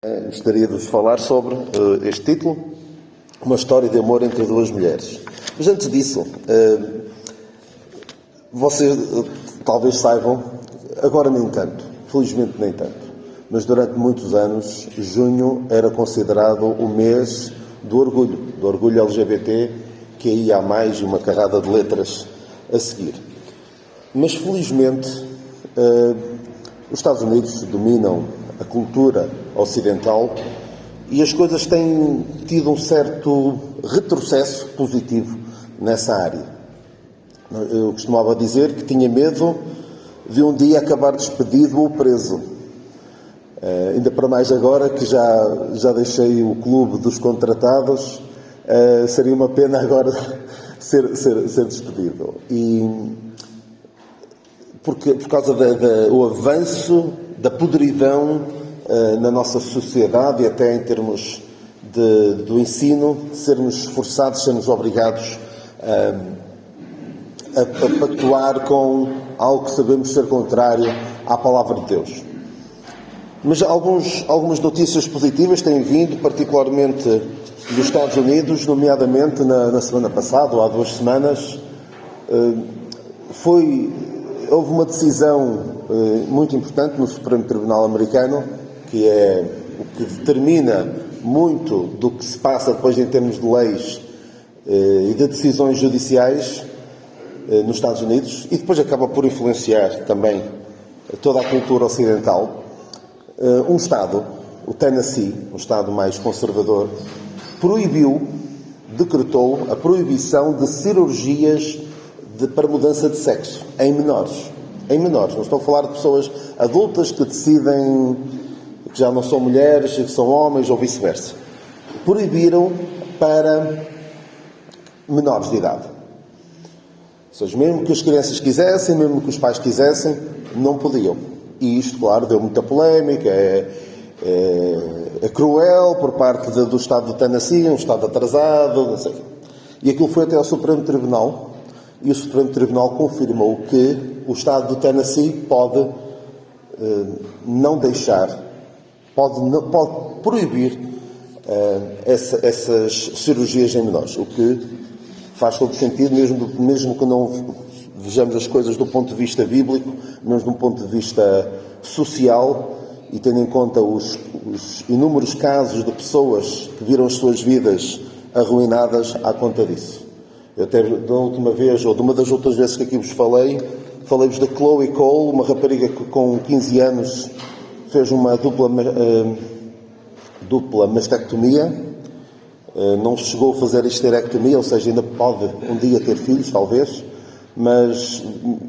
Gostaria de vos falar sobre este título, uma história de amor entre duas mulheres. Mas antes disso, vocês talvez saibam, agora nem tanto, felizmente nem tanto, mas durante muitos anos, junho era considerado o mês do orgulho LGBT, que aí há mais uma carrada de letras a seguir. Mas felizmente, os Estados Unidos dominam a cultura ocidental e as coisas têm tido um certo retrocesso positivo nessa área. Eu costumava dizer que tinha medo de um dia acabar despedido ou preso. Ainda para mais agora que já deixei o clube dos contratados, seria uma pena agora ser despedido. E por causa do avanço da podridão na nossa sociedade e até em termos do ensino, sermos forçados, sermos obrigados a pactuar com algo que sabemos ser contrário à palavra de Deus. Mas algumas notícias positivas têm vindo, particularmente dos Estados Unidos, nomeadamente na semana passada, ou há 2 semanas, houve uma decisão muito importante no Supremo Tribunal americano, que é o que determina muito do que se passa depois em termos de leis e de decisões judiciais nos Estados Unidos, e depois acaba por influenciar também toda a cultura ocidental. Um Estado, o Tennessee, um Estado mais conservador, decretou a proibição de cirurgias para mudança de sexo em menores. Não estou a falar de pessoas adultas que decidem que já não são mulheres, que são homens ou vice-versa. Proibiram para menores de idade. Ou seja, mesmo que as crianças quisessem, mesmo que os pais quisessem, não podiam. E isto, claro, deu muita polémica, é cruel por parte do Estado do Tennessee, um Estado atrasado, não sei. E aquilo foi até ao Supremo Tribunal, e o Supremo Tribunal confirmou que o Estado do Tennessee pode não deixar, pode proibir essas cirurgias em menores, o que faz todo sentido, mesmo que não vejamos as coisas do ponto de vista bíblico, mas de um ponto de vista social, e tendo em conta os inúmeros casos de pessoas que viram as suas vidas arruinadas à conta disso. Eu até da última vez, ou de uma das outras vezes que aqui vos falei-vos da Chloe Cole, uma rapariga que com 15 anos fez uma dupla mastectomia. Não chegou a fazer a histerectomia, ou seja, ainda pode um dia ter filhos, talvez, mas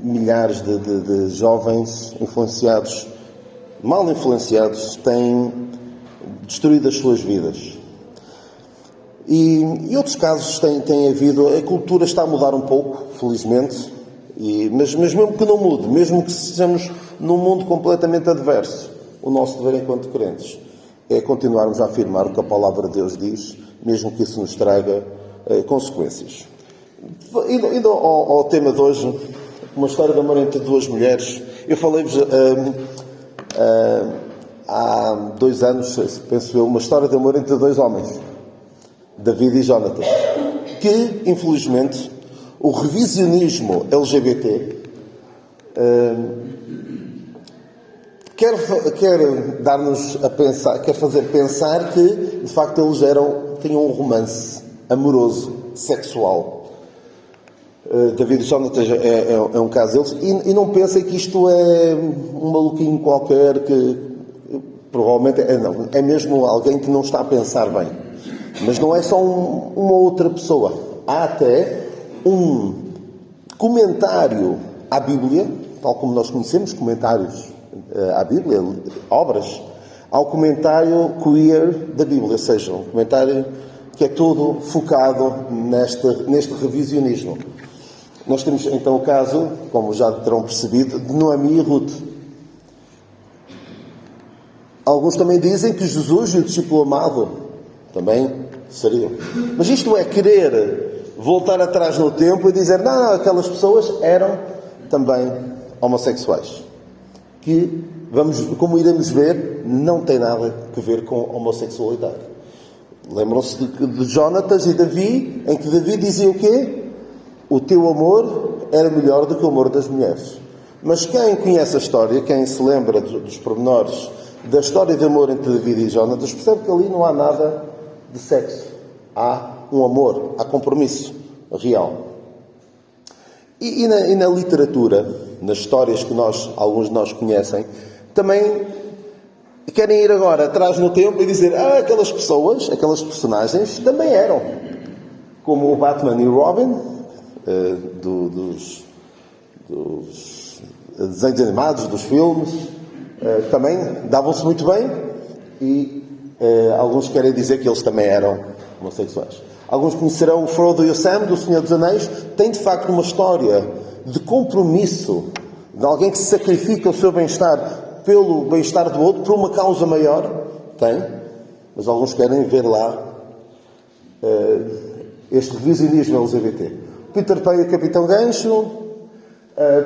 milhares de jovens mal influenciados, têm destruído as suas vidas. E outros casos têm havido. A cultura está a mudar um pouco, felizmente, mas mesmo que não mude, mesmo que estejamos num mundo completamente adverso, o nosso dever enquanto crentes é continuarmos a afirmar o que a palavra de Deus diz, mesmo que isso nos traga consequências. Indo ao tema de hoje, uma história de amor entre duas mulheres. Eu falei-vos há 2 anos, penso eu, uma história de amor entre 2 homens, David e Jonathan, que, infelizmente, o revisionismo LGBT quer dar-nos a pensar, quer fazer pensar que, de facto, eles tinham um romance amoroso, sexual. David e Jonathan é um caso deles, e não pensem que isto é um maluquinho qualquer, que provavelmente é mesmo alguém que não está a pensar bem. Mas não é só uma outra pessoa. Há até um comentário à Bíblia, tal como nós conhecemos comentários à Bíblia, obras. Há o comentário queer da Bíblia, ou seja, um comentário que é todo focado neste revisionismo. Nós temos então o caso, como já terão percebido, de Noemi e Ruth. Alguns também dizem que Jesus e o discípulo amado também seriam. Mas isto é querer voltar atrás no tempo e dizer, não, aquelas pessoas eram também homossexuais. que, como iremos ver, não tem nada a ver com homossexualidade. Lembram-se de Jonatas e Davi, em que Davi dizia o quê? O teu amor era melhor do que o amor das mulheres. Mas quem conhece a história, quem se lembra dos pormenores da história de amor entre Davi e Jonatas, percebe que ali não há nada de sexo. Há um amor, há compromisso real. E na literatura, nas histórias que alguns de nós conhecem, também querem ir agora atrás no tempo e dizer aquelas pessoas, aquelas personagens, também eram. Como o Batman e o Robin, dos desenhos animados, dos filmes, também davam-se muito bem e alguns querem dizer que eles também eram homossexuais. Alguns conhecerão o Frodo e o Sam, do Senhor dos Anéis. Tem, de facto, uma história de compromisso, de alguém que se sacrifica o seu bem-estar pelo bem-estar do outro, por uma causa maior. Tem. Mas alguns querem ver lá este revisionismo LGBT. Peter Pan e o Capitão Gancho,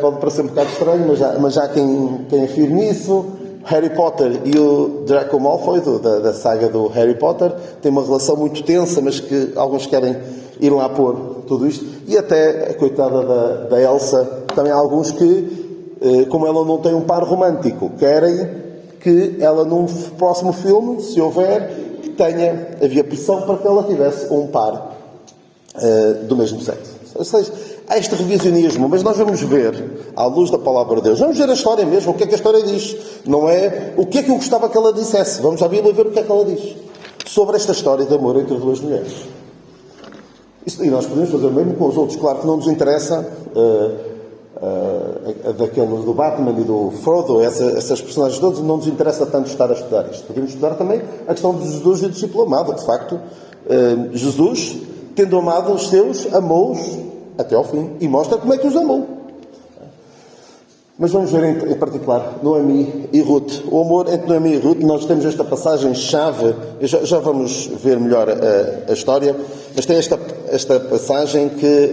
pode parecer um bocado estranho, mas já quem afirme isso. Harry Potter e o Draco Malfoy, da saga do Harry Potter, têm uma relação muito tensa, mas que alguns querem ir lá pôr tudo isto. E até a coitada da Elsa, também há alguns que, como ela não tem um par romântico, querem que ela, num próximo filme, se houver, havia pressão para que ela tivesse um par do mesmo sexo. Ou seja, há este revisionismo, mas nós vamos ver, à luz da palavra de Deus, vamos ver a história mesmo, o que é que a história diz. Não é o que é que eu gostava que ela dissesse. Vamos à Bíblia ver o que é que ela diz sobre esta história de amor entre duas mulheres. E nós podemos fazer o mesmo com os outros. Claro que não nos interessa daqueles do Batman e do Frodo, essas personagens todas, não nos interessa tanto estar a estudar isto. Podemos estudar também a questão de Jesus e do discípulo amado. De facto, Jesus, tendo amado os seus, amou-os até ao fim, e mostra como é que os amou. Mas vamos ver em particular Noemi e Ruth. O amor entre Noemi e Ruth, nós temos esta passagem-chave, já vamos ver melhor a história, mas tem esta passagem que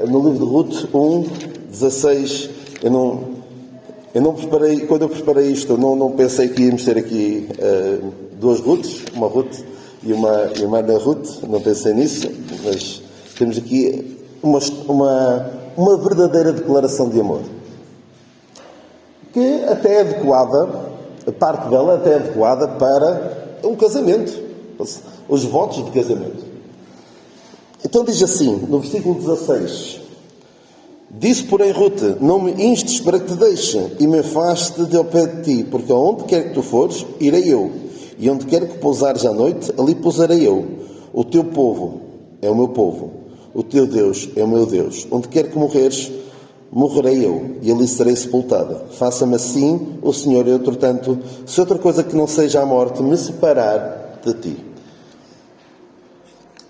no livro de Ruth 1:16, eu não preparei, quando eu preparei isto, eu não pensei que íamos ter aqui duas Ruths, uma Ruth e uma Ana Ruth, não pensei nisso, mas temos aqui uma verdadeira declaração de amor, que até é adequada, a parte dela até é adequada para um casamento, os votos de casamento. Então diz assim, no versículo 16: disse, porém, Ruth, não me instes para que te deixe e me afaste de ao pé de ti, porque aonde quer que tu fores, irei eu, e onde quer que pousares à noite, ali pousarei eu. O teu povo é o meu povo, o teu Deus é o meu Deus. Onde quer que morreres, morrerei eu, e ali serei sepultada. Faça-me assim o Senhor, e entretanto, se outra coisa que não seja a morte me separar de ti.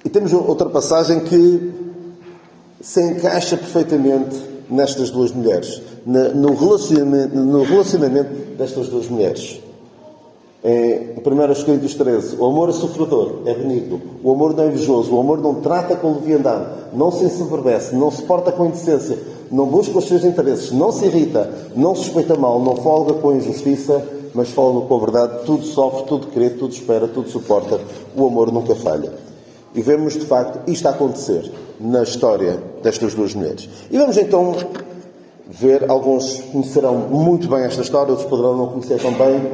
E temos outra passagem que se encaixa perfeitamente nestas duas mulheres, no relacionamento destas duas mulheres. Em 1 Coríntios 13, o amor é sofredor, é benigno, o amor não é invejoso, o amor não trata com leviandade, não se ensoberbece, não se porta com indecência, não busca os seus interesses, não se irrita, não suspeita mal, não folga com a injustiça, mas folga com a verdade, tudo sofre, tudo crê, tudo espera, tudo suporta, o amor nunca falha. E vemos, de facto, isto a acontecer na história destas duas mulheres. E vamos então ver, alguns conhecerão muito bem esta história, outros poderão não conhecer tão bem.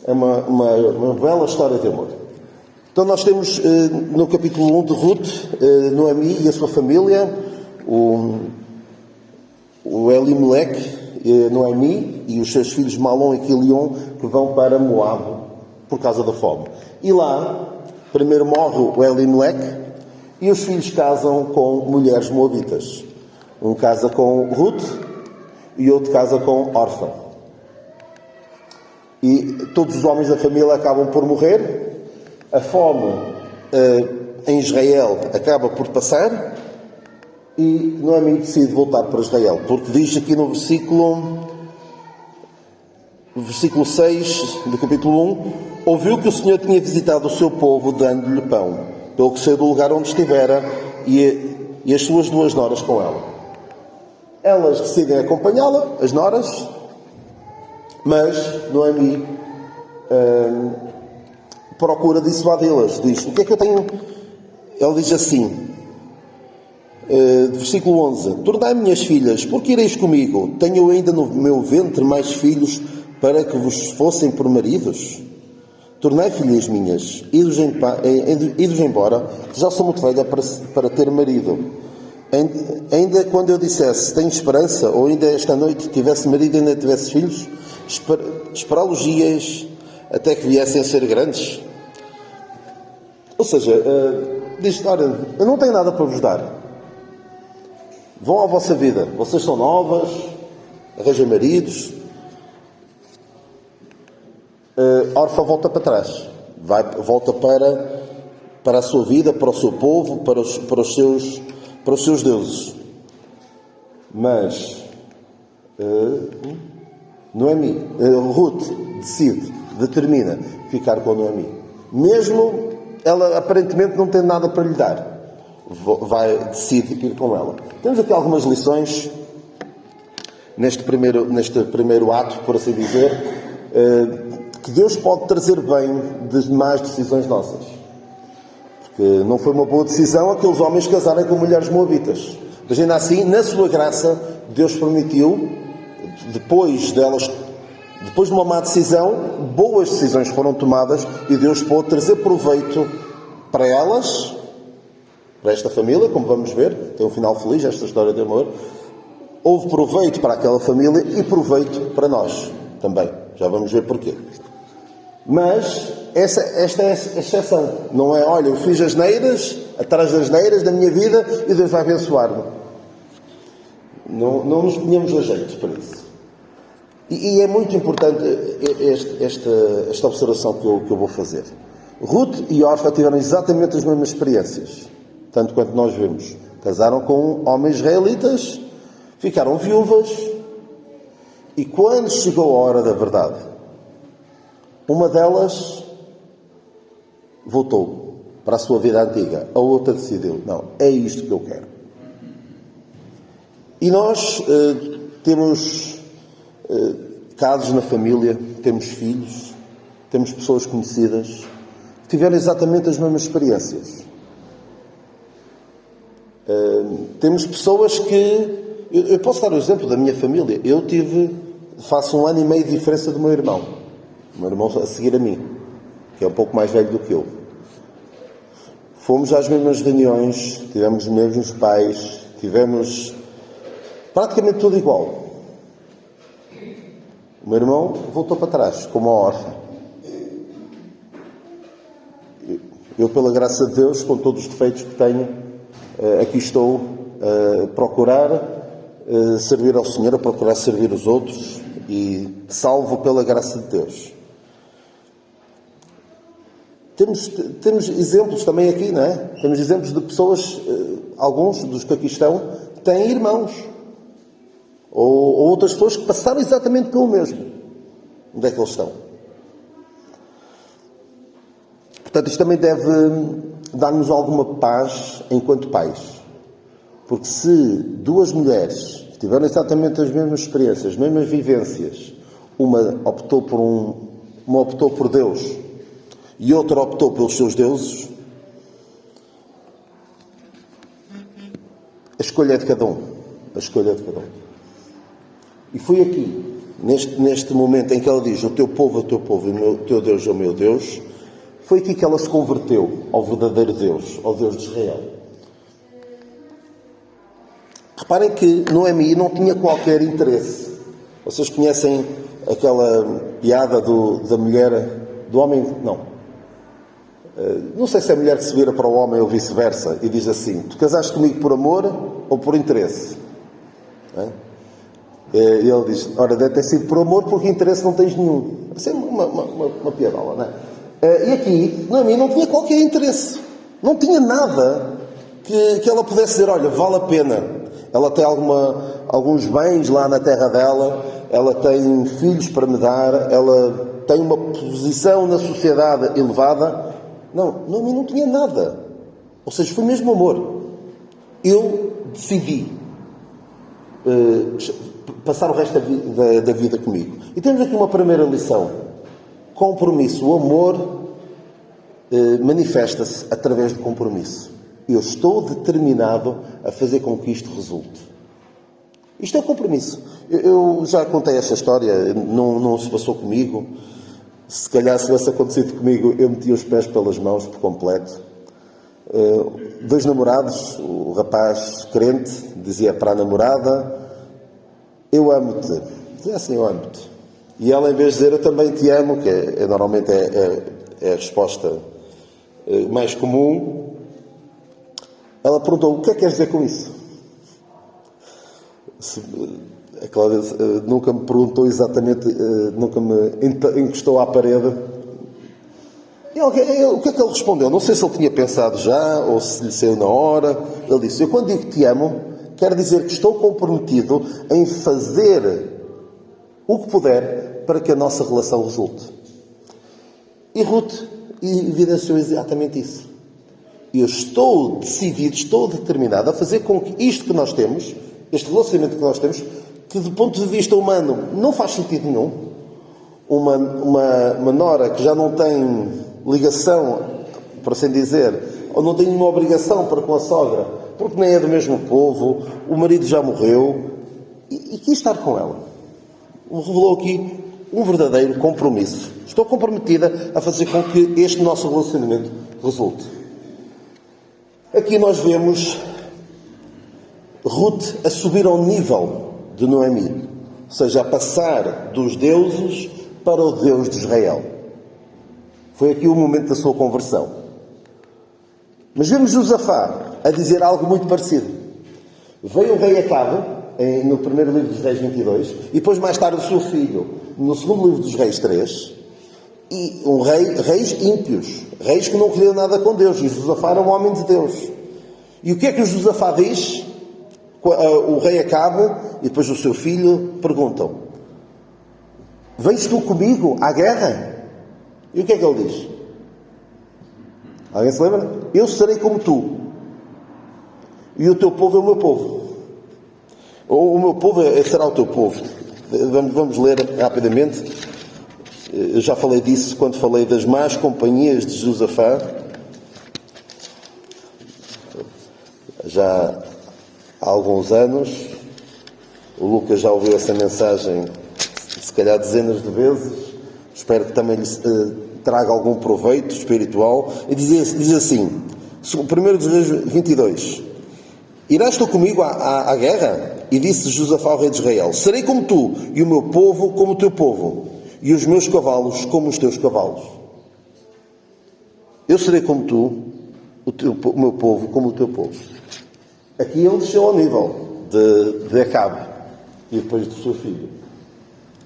É uma bela história de amor. Então nós temos no capítulo 1 de Ruth, Noemi e a sua família, o Elimelech, Noemi e os seus filhos Malom e Quilion, que vão para Moab por causa da fome. E lá, primeiro morre o Elimelech e os filhos casam com mulheres moabitas. Um casa com Ruth e outro casa com Orfa. E todos os homens da família acabam por morrer. A fome em Israel acaba por passar e Noemi decide voltar para Israel, porque diz aqui no versículo 6 do capítulo 1: ouviu que o Senhor tinha visitado o seu povo dando-lhe pão, pelo que saiu do lugar onde estivera, e as suas duas noras com ela. Elas decidem acompanhá-la, as noras, Mas Noemi procura dissuadi-las. Diz, o que é que eu tenho? Ele diz assim, versículo 11: tornai minhas filhas, porque ireis comigo? Tenho ainda no meu ventre mais filhos para que vos fossem por maridos? Tornai filhas minhas, idos embora, que já sou muito velha para ter marido. Ainda quando eu dissesse, tenho esperança, ou ainda esta noite tivesse marido e ainda tivesse filhos, esperá-los-ias até que viessem a ser grandes? Ou seja, diz, olha, eu não tenho nada para vos dar. Vão à vossa vida. Vocês são novas, arranjem maridos. Orfa volta para trás. Volta para a sua vida, para o seu povo, para os seus deuses. Mas Noemi, Ruth determina ficar com Noemi. Mesmo ela aparentemente não tem nada para lhe dar. Decide ir com ela. Temos aqui algumas lições neste primeiro ato, por assim dizer, que Deus pode trazer bem das demais decisões nossas. Porque não foi uma boa decisão aqueles homens casarem com mulheres moabitas. Mas ainda assim, na sua graça, Deus permitiu, depois de uma má decisão, boas decisões foram tomadas e Deus pôde trazer proveito para elas, para esta família, como vamos ver. Tem um final feliz esta história de amor. Houve proveito para aquela família e proveito para nós também. Já vamos ver porquê. Mas esta é a exceção. Não é, olha, eu fiz as neiras, atrás das neiras da minha vida e Deus vai abençoar-me. Não nos ponhamos a jeito para isso. E é muito importante esta observação que eu vou fazer. Ruth e Orfa tiveram exatamente as mesmas experiências, tanto quanto nós vemos. Casaram com homens israelitas, ficaram viúvas, e quando chegou a hora da verdade, uma delas voltou para a sua vida antiga, a outra decidiu, não, é isto que eu quero. E nós temos casos na família, temos filhos, temos pessoas conhecidas que tiveram exatamente as mesmas experiências. Temos pessoas que... Eu posso dar o exemplo da minha família. Eu faço 1 ano e meio de diferença do meu irmão. O meu irmão a seguir a mim, que é um pouco mais velho do que eu. Fomos às mesmas reuniões, tivemos os mesmos pais, tivemos praticamente tudo igual. O meu irmão voltou para trás, como uma órfã. Eu, pela graça de Deus, com todos os defeitos que tenho, aqui estou a procurar servir ao Senhor, a procurar servir os outros e salvo pela graça de Deus. Temos exemplos também aqui, não é? Temos exemplos de pessoas, alguns dos que aqui estão, têm irmãos. Ou outras pessoas que passaram exatamente pelo mesmo. Onde é que eles estão? Portanto, isto também deve dar-nos alguma paz enquanto pais. Porque se duas mulheres tiveram exatamente as mesmas experiências, as mesmas vivências, uma optou por Deus e outra optou pelos seus deuses, a escolha é de cada um. A escolha é de cada um. E foi aqui, neste momento em que ela diz, o teu povo e o teu Deus é o meu Deus, foi aqui que ela se converteu ao verdadeiro Deus, ao Deus de Israel. Reparem que Noemi não tinha qualquer interesse. Vocês conhecem aquela piada da mulher, do homem? Não. Não sei se é a mulher que se vira para o homem ou vice-versa e diz assim, tu casaste comigo por amor ou por interesse? E ele diz, ora, deve ter sido por amor porque interesse não tens nenhum. Isso é uma piadola, não é? E aqui, Noemi não tinha qualquer interesse. Não tinha nada que ela pudesse dizer, olha, vale a pena. Ela tem alguns bens lá na terra dela, ela tem filhos para me dar, ela tem uma posição na sociedade elevada. Não, Noemi não tinha nada. Ou seja, foi mesmo amor. Eu decidi passar o resto da vida comigo. E temos aqui uma primeira lição. Compromisso. O amor manifesta-se através do compromisso. Eu estou determinado a fazer com que isto resulte. Isto é o compromisso. Eu já contei esta história, não se passou comigo. Se calhar se tivesse acontecido comigo, eu metia os pés pelas mãos por completo. Dois namorados, o rapaz crente dizia para a namorada: eu amo-te. Dizia assim: eu amo-te. E ela, em vez de dizer eu também te amo, que normalmente é a resposta mais comum, ela perguntou: o que é que queres dizer com isso? A Cláudia nunca me perguntou exatamente, nunca me encostou à parede. E o que é que ele respondeu? Não sei se ele tinha pensado já ou se lhe saiu na hora. Ele disse: eu quando digo que te amo, quero dizer que estou comprometido em fazer o que puder para que a nossa relação resulte. E Ruth evidenciou exatamente isso. Eu estou decidido, estou determinado a fazer com que isto que nós temos, este relacionamento que nós temos, que do ponto de vista humano não faz sentido nenhum. Uma nora que já não tem ligação, por assim dizer, ou não tem nenhuma obrigação para com a sogra, porque nem é do mesmo povo, o marido já morreu, e quis estar com ela. Revelou aqui um verdadeiro compromisso. Estou comprometida a fazer com que este nosso relacionamento resulte. Aqui nós vemos Ruth a subir ao nível de Noemi, ou seja, a passar dos deuses para o Deus de Israel. Foi aqui o momento da sua conversão. Mas vemos Josafá a dizer algo muito parecido. Veio o rei Acabe, no primeiro livro dos Reis 22, e depois mais tarde o seu filho, no segundo livro dos Reis 3, e reis ímpios, reis que não queriam nada com Deus, e Josafá era um homem de Deus. E o que é que o Josafá diz? O rei Acabe e depois o seu filho perguntam: vens tu comigo à guerra? E o que é que ele diz? Alguém se lembra? Eu serei como tu, e o teu povo é o meu povo. O meu povo será o teu povo. Vamos ler rapidamente. Eu já falei disso quando falei das más companhias de Josafá. Já há alguns anos. O Lucas já ouviu essa mensagem, se calhar dezenas de vezes. Espero que também lhe traga algum proveito espiritual. E diz assim, 1 dos Reis 22. Irás tu comigo à guerra? E disse Josafá ao rei de Israel: serei como tu, e o meu povo como o teu povo, e os meus cavalos como os teus cavalos. Eu serei como tu, o meu povo como o teu povo. Aqui ele desceu ao nível de Acabe e depois do seu filho.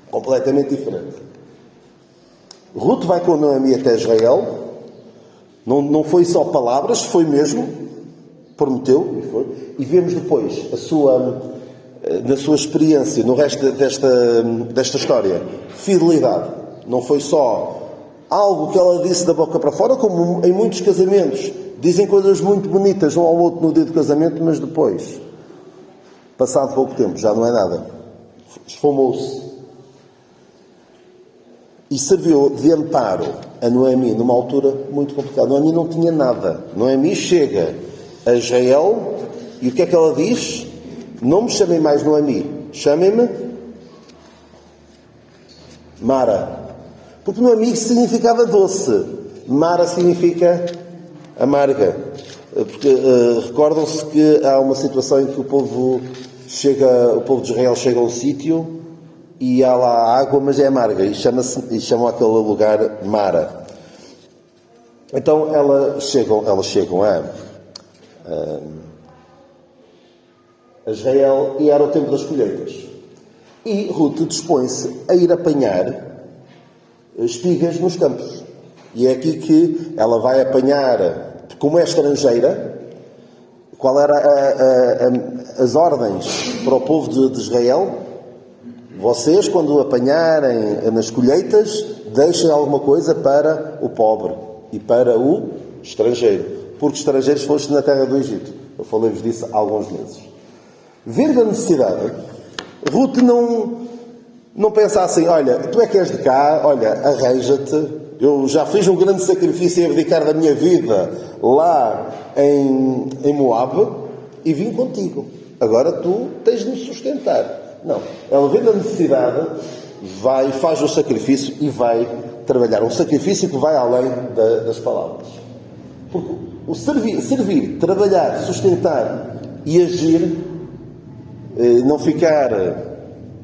Completamente diferente. Ruth vai com Noemi até Israel. Não foi só palavras, foi mesmo. Prometeu e foi. E vemos depois na sua experiência, no resto desta história, fidelidade. Não foi só algo que ela disse da boca para fora, como em muitos casamentos. Dizem coisas muito bonitas um ao outro no dia do casamento, mas depois, passado pouco tempo, já não é nada. Esfumou-se. E serviu de amparo a Noemi numa altura muito complicada. Noemi não tinha nada. Noemi chega a Israel e o que é que ela diz? Não me chamem mais Noemi, chamem-me Mara. Porque Noemi significava doce. Mara significa amarga. Porque recordam-se que há uma situação em que o povo de Israel chega a um sítio e há lá água, mas é amarga, e chamam aquele lugar Mara. Então elas chegam a Israel e era o tempo das colheitas. E Ruth dispõe-se a ir apanhar espigas nos campos. E é aqui que ela vai apanhar, como é estrangeira, qual era as ordens para o povo de Israel? Vocês, quando apanharem nas colheitas, deixem alguma coisa para o pobre e para o estrangeiro. Porque estrangeiros foste na terra do Egito. Eu falei-vos disso há alguns meses. Vendo a necessidade, Ruth não pensa assim, olha, tu é que és de cá, olha, arranja-te, eu já fiz um grande sacrifício em abdicar da minha vida lá em Moabe e vim contigo. Agora tu tens de me sustentar. Não, ela vê a necessidade, vai, faz o sacrifício e vai trabalhar. Um sacrifício que vai além das palavras. Porque o servir, trabalhar, sustentar e agir, não ficar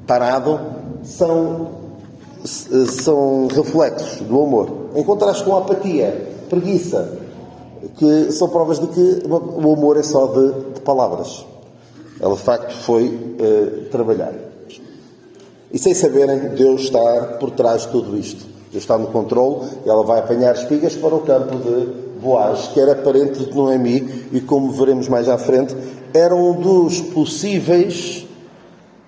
parado, são reflexos do amor. Em contraste com a apatia, preguiça, que são provas de que o amor é só de palavras. Ela de facto foi trabalhar. E sem saberem, Deus está por trás de tudo isto. Deus está no controle e ela vai apanhar espigas para o campo de Boaz, que era parente de Noemi e, como veremos mais à frente, era um dos possíveis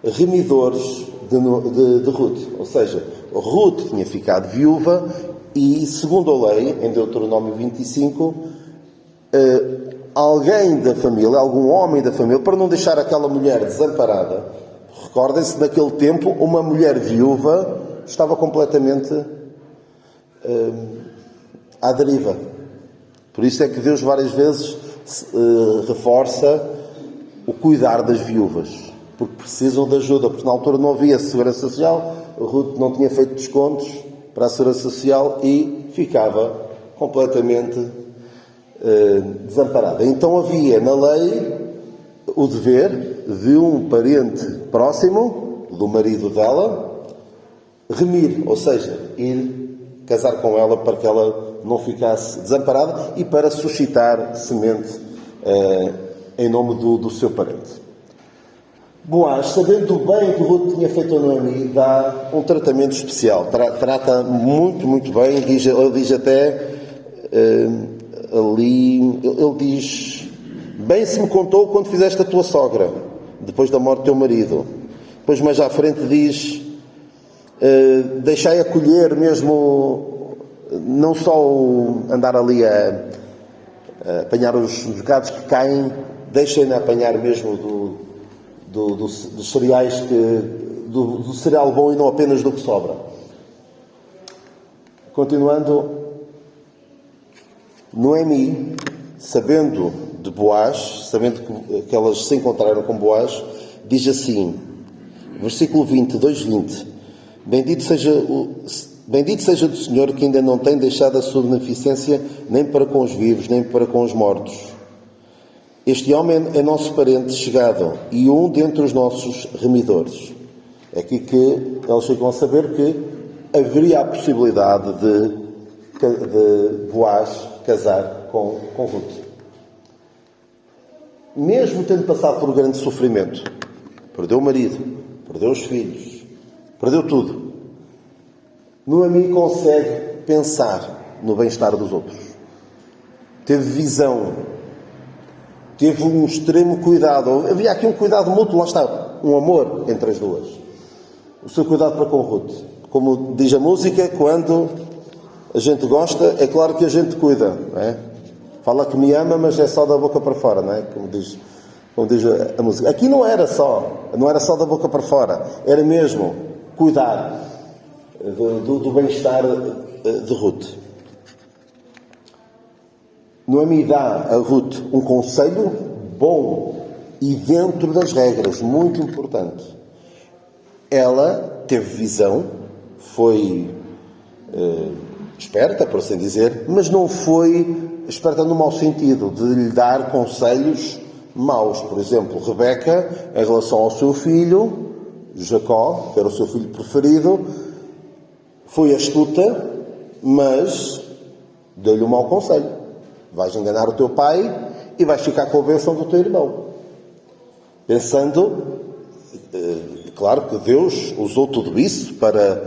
remidores de Ruth. Ou seja, Ruth tinha ficado viúva e, segundo a lei, em Deuteronômio 25, alguém da família, algum homem da família, para não deixar aquela mulher desamparada, recordem-se, naquele tempo, uma mulher viúva estava completamente à deriva. Por isso é que Deus várias vezes reforça o cuidar das viúvas, porque precisam de ajuda, porque na altura não havia segurança social, Ruth não tinha feito descontos para a segurança social e ficava completamente desamparada. Então havia na lei o dever de um parente próximo do marido dela remir, ou seja, ir casar com ela para que ela não ficasse desamparada e para suscitar semente em nome do seu parente. Boaz, sabendo do bem que Ruth tinha feito a Noemi, dá um tratamento especial. Trata muito, muito bem. Ele diz até ali, ele diz: bem se me contou quando fizeste a tua sogra, depois da morte do teu marido. Depois mais à frente diz: deixai acolher mesmo, não só andar ali a apanhar os bocados que caem, deixem-na apanhar mesmo dos cereais, do cereal bom e não apenas do que sobra. Continuando, Noemi, sabendo de Boaz, sabendo que elas se encontraram com Boaz, diz assim, versículo 20, 2:20: Bendito seja do Senhor, que ainda não tem deixado a sua beneficência nem para com os vivos, nem para com os mortos. Este homem é nosso parente chegado e um dentre os nossos remidores. É aqui que eles ficam a saber que haveria a possibilidade de Boaz casar com Ruth. Mesmo tendo passado por um grande sofrimento, perdeu o marido, perdeu os filhos, perdeu tudo, Noemi consegue pensar no bem-estar dos outros. Teve visão, teve um extremo cuidado. Havia aqui um cuidado mútuo, lá está, um amor entre as duas. O seu cuidado para com Ruth. Como diz a música, quando a gente gosta, é claro que a gente cuida, não é? Fala que me ama, mas é só da boca para fora, não é? Como diz a música. Aqui não era só da boca para fora, era mesmo cuidar do bem-estar de Ruth. Noemi dá a Ruth um conselho bom e dentro das regras, muito importante. Ela teve visão, foi esperta, por assim dizer, mas não foi esperta no mau sentido, de lhe dar conselhos maus. Por exemplo, Rebeca, em relação ao seu filho, Jacó, que era o seu filho preferido, foi astuta, mas deu-lhe um mau conselho. Vais enganar o teu pai e vais ficar com a bênção do teu irmão. Pensando, claro que Deus usou tudo isso para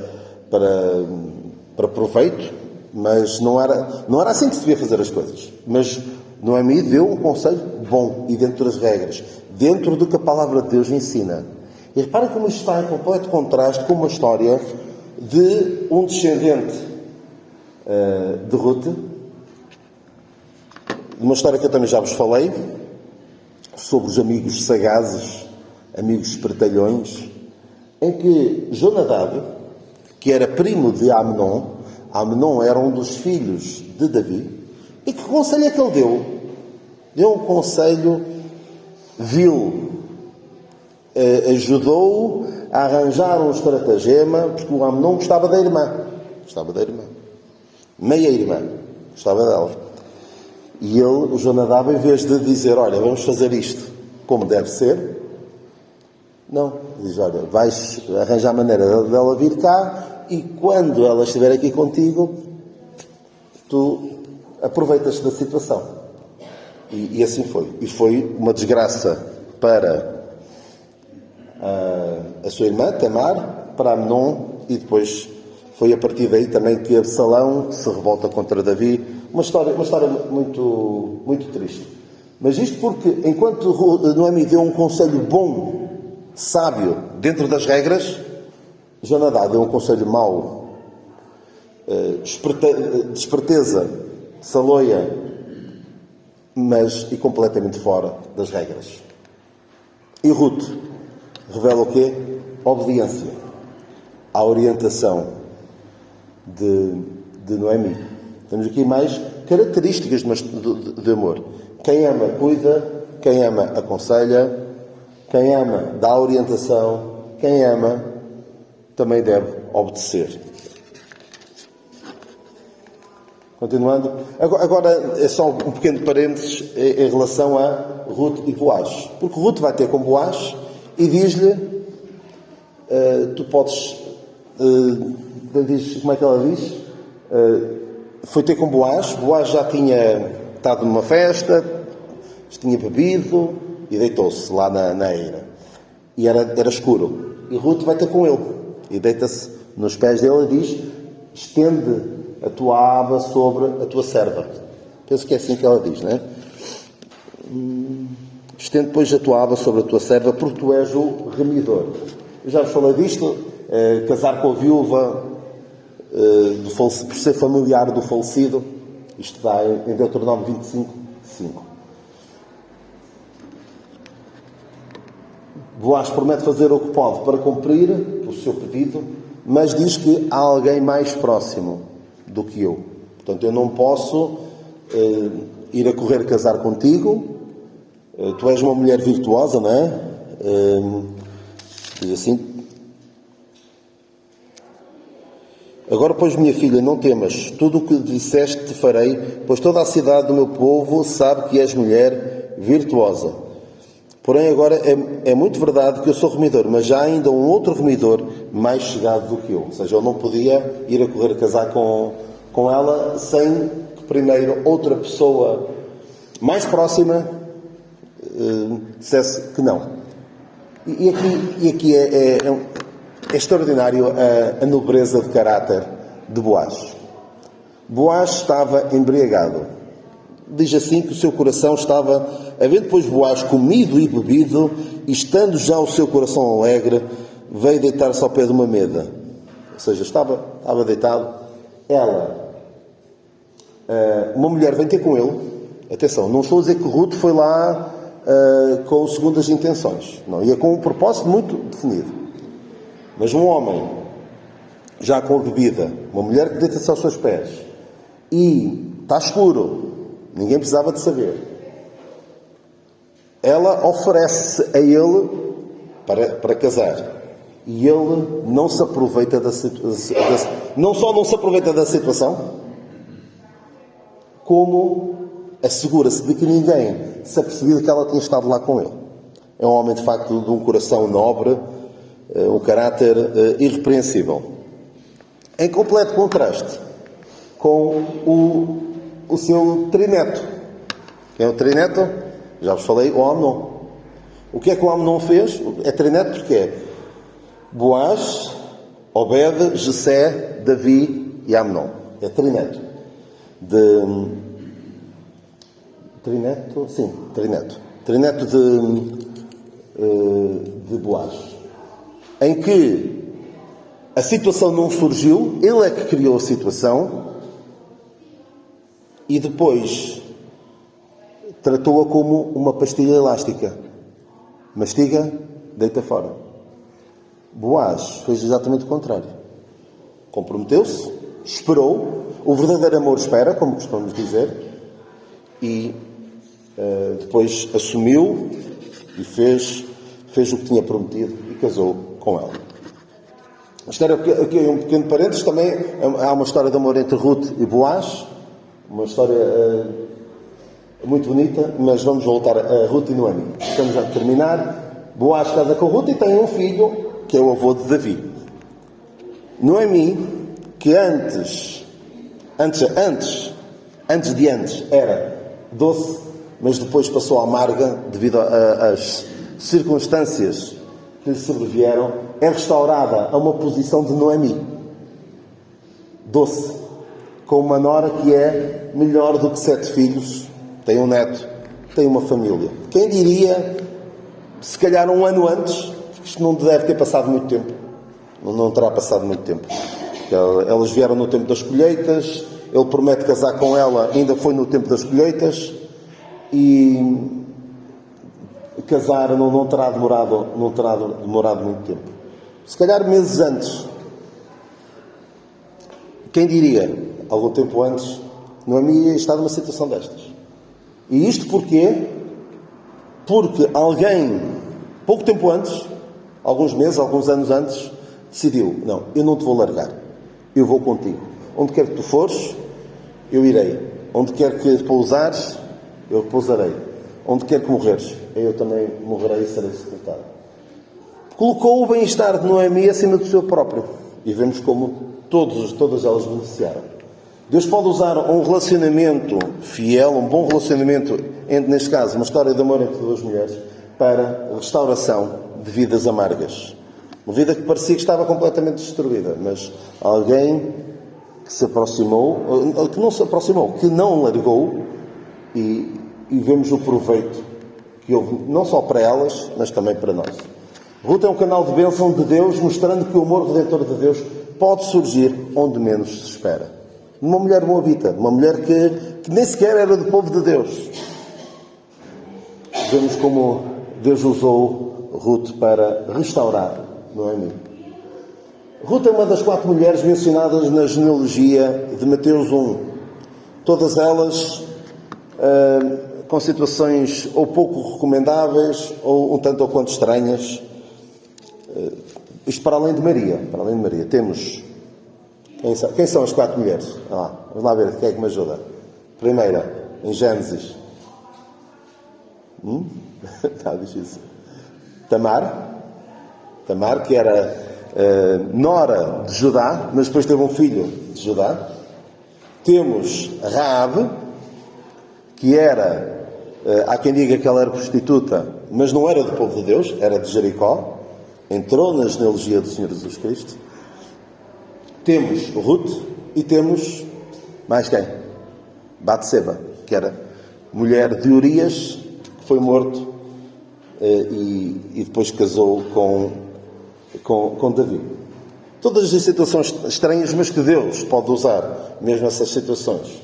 proveito, mas não era assim que se devia fazer as coisas. Mas Noemi deu um conselho bom e dentro das regras, dentro do que a palavra de Deus ensina. E reparem como isto está em completo contraste com uma história de um descendente de Ruth, uma história que eu também já vos falei, sobre os amigos sagazes, amigos espertalhões, em que Jonadab, que era primo de Amnon era um dos filhos de Davi, e que conselho é que ele deu? Deu um conselho vil. Ajudou-o a arranjar um estratagema, porque o Amnon gostava da irmã. Meia irmã. Gostava dela. E ele, o Jonadab, em vez de dizer, olha, vamos fazer isto como deve ser, não. Diz, olha, vais arranjar maneira dela vir cá e quando ela estiver aqui contigo, tu aproveitas da situação. E assim foi. E foi uma desgraça para a sua irmã, Tamar, para Amnon, e depois foi a partir daí também que Absalão se revolta contra Davi. Uma história muito, muito triste. Mas isto porque, enquanto Noemi deu um conselho bom, sábio, dentro das regras, Jonadab deu um conselho mau, desperteza, saloia, mas e completamente fora das regras. E Ruth revela o quê? Obediência à orientação de Noemi. Temos aqui mais características de amor. Quem ama, cuida. Quem ama, aconselha. Quem ama, dá orientação. Quem ama, também deve obedecer. Continuando. Agora é só um pequeno parênteses em relação a Ruth e Boaz. Porque Ruth vai ter com Boaz e diz-lhe, tu podes... como é que ela diz? Foi ter com Boaz. Boaz já tinha estado numa festa, tinha bebido e deitou-se lá na eira. E era escuro. E Ruth vai ter com ele. E deita-se nos pés dele e diz, estende a tua aba sobre a tua serva. Penso que é assim que ela diz, não é? Estende, pois, a tua aba sobre a tua serva, porque tu és o remidor. Eu já vos falei disto, casar com a viúva, por ser familiar do falecido. Isto está em Deuteronômio 25, 5. Boaz promete fazer o que pode para cumprir o seu pedido, mas diz que há alguém mais próximo do que eu. Portanto, eu não posso ir a correr casar contigo. Tu és uma mulher virtuosa, não é? Diz assim. Agora, pois, minha filha, não temas. Tudo o que disseste te farei, pois toda a cidade do meu povo sabe que és mulher virtuosa. Porém, agora é muito verdade que eu sou remidor, mas já há ainda um outro remidor mais chegado do que eu. Ou seja, eu não podia ir a correr a casar com ela sem que primeiro outra pessoa mais próxima dissesse que não. E aqui é extraordinário a nobreza de caráter de Boaz. Boaz estava embriagado. Diz assim que o seu coração estava, havendo depois Boaz comido e bebido, e estando já o seu coração alegre, veio deitar-se ao pé de uma mesa. Ou seja, estava deitado. Ela, uma mulher, vem ter com ele. Atenção, não estou a dizer que Ruth foi lá com segundas intenções. Não, ia com um propósito muito definido. Mas um homem, já com a bebida, uma mulher que deita-se aos seus pés, e está escuro, ninguém precisava de saber. Ela oferece a ele para casar. E ele não se aproveita da situação. Não só não se aproveita da situação, como assegura-se de que ninguém se apercebia que ela tinha estado lá com ele. É um homem, de facto, de um coração nobre, um caráter irrepreensível. Em completo contraste com o seu trineto. Quem é o trineto? Já vos falei, o Amnon. O que é que o Amnon fez? É trineto porque é Boaz, Obed, Jessé, Davi e Amnon. É trineto. Trineto? Sim, trineto. Trineto de Boaz. Em que a situação não surgiu, ele é que criou a situação e depois tratou-a como uma pastilha elástica. Mastiga, deita fora. Boaz fez exatamente o contrário. Comprometeu-se, esperou, o verdadeiro amor espera, como costumamos dizer, e depois assumiu e fez o que tinha prometido e casou com ela. A história, aqui é um pequeno parênteses, também há uma história de amor entre Ruth e Boaz, uma história muito bonita, mas vamos voltar a Ruth e Noemi. Estamos a terminar. Boaz casa com Ruth e tem um filho, que é o avô de Davi. Noemi, que antes era doce, mas depois passou a amarga devido às circunstâncias que lhe sobrevieram, é restaurada a uma posição de Noemi. Doce, com uma nora que é melhor do que 7 filhos, tem um neto, tem uma família. Quem diria, se calhar um ano antes, isto não deve ter passado muito tempo, não terá passado muito tempo. Elas vieram no tempo das colheitas, ele promete casar com ela, ainda foi no tempo das colheitas, e casar não terá demorado muito tempo. Se calhar meses antes. Quem diria, algum tempo antes, Noemi ia estar numa situação destas. E isto porquê? Porque alguém, pouco tempo antes, alguns meses, alguns anos antes, decidiu, não, eu não te vou largar, eu vou contigo. Onde quer que tu fores, eu irei. Onde quer que pousares, eu pousarei. Onde quer que morreres, eu também morrerei e serei sepultado. Colocou o bem-estar de Noemi acima do seu próprio. E vemos como todas elas beneficiaram. Deus pode usar um relacionamento fiel, um bom relacionamento, neste caso, uma história de amor entre 2 mulheres, para a restauração de vidas amargas. Uma vida que parecia que estava completamente destruída, mas alguém que se aproximou, que não se aproximou, que não largou, e vemos o proveito que houve, não só para elas, mas também para nós. Ruth é um canal de bênção de Deus, mostrando que o amor redentor de Deus pode surgir onde menos se espera. Uma mulher moabita, uma mulher que nem sequer era do povo de Deus. Vemos como Deus usou Ruth para restaurar Noemi. Ruth é uma das 4 mulheres mencionadas na genealogia de Mateus 1. Todas elas com situações ou pouco recomendáveis ou um tanto ou quanto estranhas. Isto para além de Maria. Temos... Quem são as 4 mulheres? Vamos lá ver, quem é que me ajuda? Primeira, em Gênesis. Está difícil. Tamar, que era nora de Judá, mas depois teve um filho de Judá. Temos Raabe, que era, há quem diga que ela era prostituta, mas não era do povo de Deus, era de Jericó. Entrou na genealogia do Senhor Jesus Cristo. Temos Ruth e temos mais quem? Batseba, que era mulher de Urias, que foi morto e depois casou com Davi. Todas as situações estranhas, mas que Deus pode usar, mesmo essas situações,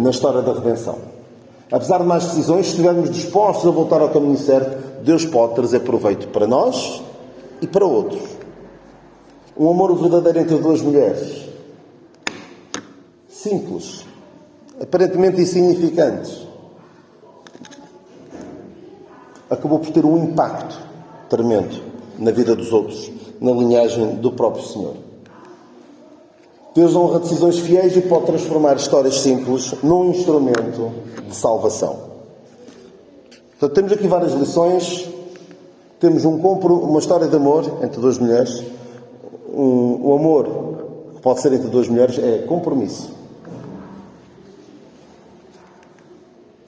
na história da redenção. Apesar de mais decisões, se estivermos dispostos a voltar ao caminho certo, Deus pode trazer proveito para nós e para outros. Um amor verdadeiro entre 2 mulheres. Simples. Aparentemente insignificantes. Acabou por ter um impacto tremendo na vida dos outros, na linhagem do próprio Senhor. Deus honra decisões fiéis e pode transformar histórias simples num instrumento de salvação. Portanto, temos aqui várias lições. Temos uma história de amor entre 2 mulheres. O amor que pode ser entre 2 mulheres é compromisso.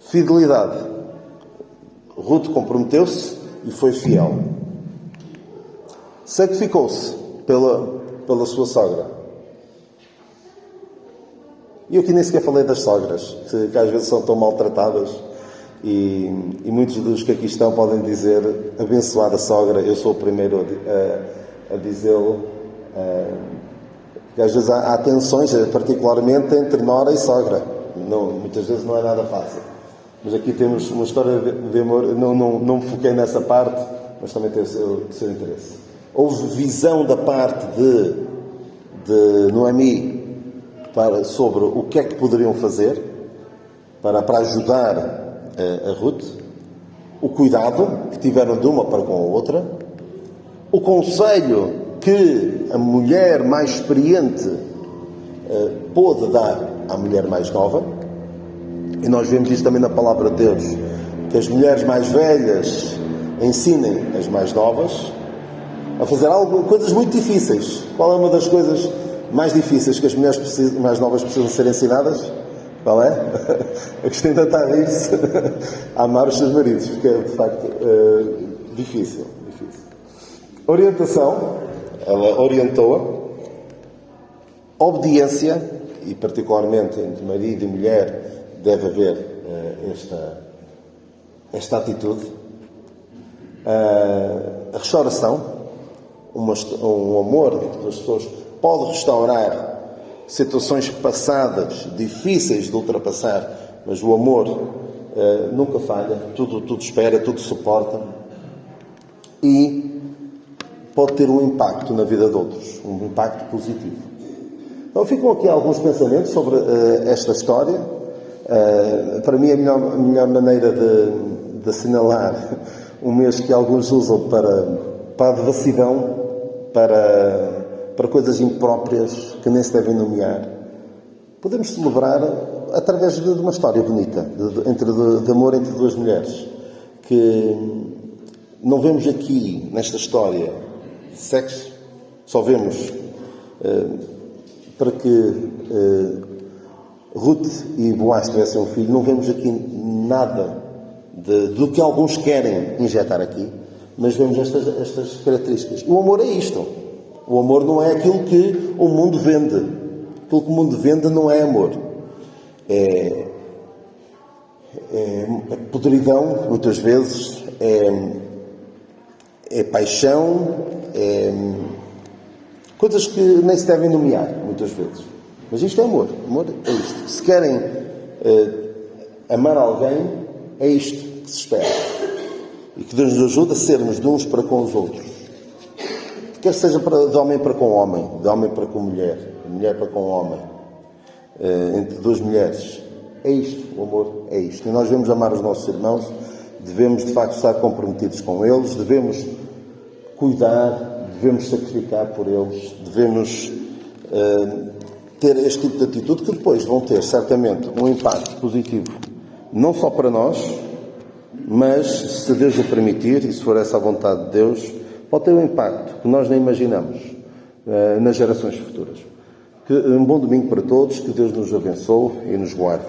Fidelidade. Ruth comprometeu-se e foi fiel. Sacrificou-se pela sua sogra. E eu aqui nem sequer falei das sogras, que às vezes são tão maltratadas. E muitos dos que aqui estão podem dizer, abençoada sogra, eu sou o primeiro a dizê-lo, que às vezes há tensões, particularmente entre nora e sogra. Muitas vezes não é nada fácil. Mas aqui temos uma história de amor, não me foquei nessa parte, mas também tem o seu interesse. houve visão da parte de Noemi sobre o que é que poderiam fazer para ajudar a Ruth, o cuidado que tiveram de uma para com a outra, o conselho que a mulher mais experiente pôde dar à mulher mais nova, e nós vemos isto também na palavra de Deus, que as mulheres mais velhas ensinem as mais novas a fazer coisas muito difíceis. Qual é uma das coisas mais difíceis que as mulheres mais novas precisam ser ensinadas? Qual é? A Cristina está a rir-se a amar os seus maridos, porque é de facto difícil. Orientação, ela orientou-a. Obediência, e particularmente entre marido e mulher deve haver esta atitude. A restauração, um amor das pessoas pode restaurar situações passadas, difíceis de ultrapassar, mas o amor nunca falha, tudo espera, tudo suporta e pode ter um impacto na vida de outros, um impacto positivo. Então ficam aqui alguns pensamentos sobre esta história. Para mim a melhor maneira de assinalar um mês que alguns usam para a devassidão, para coisas impróprias que nem se devem nomear, podemos celebrar através de uma história bonita de amor entre duas mulheres, que não vemos aqui nesta história sexo, só vemos para que Ruth e Boaz tivessem um filho, não vemos aqui nada do que alguns querem injetar aqui, mas vemos estas características. O amor é isto. O amor não é aquilo que o mundo vende. Aquilo que o mundo vende não é amor. É podridão, muitas vezes, é paixão, coisas que nem se devem nomear, muitas vezes. Mas isto é amor. Amor é isto. Se querem amar alguém, é isto que se espera. E que Deus nos ajude a sermos de uns para com os outros. Quer seja de homem para com homem, de homem para com mulher, de mulher para com homem, entre duas mulheres. É isto, o amor é isto. E nós devemos amar os nossos irmãos, devemos de facto estar comprometidos com eles, devemos cuidar, devemos sacrificar por eles, devemos ter este tipo de atitude que depois vão ter certamente um impacto positivo, não só para nós, mas se Deus o permitir, e se for essa a vontade de Deus, pode ter um impacto que nós nem imaginamos nas gerações futuras. Um bom domingo para todos, que Deus nos abençoe e nos guarde.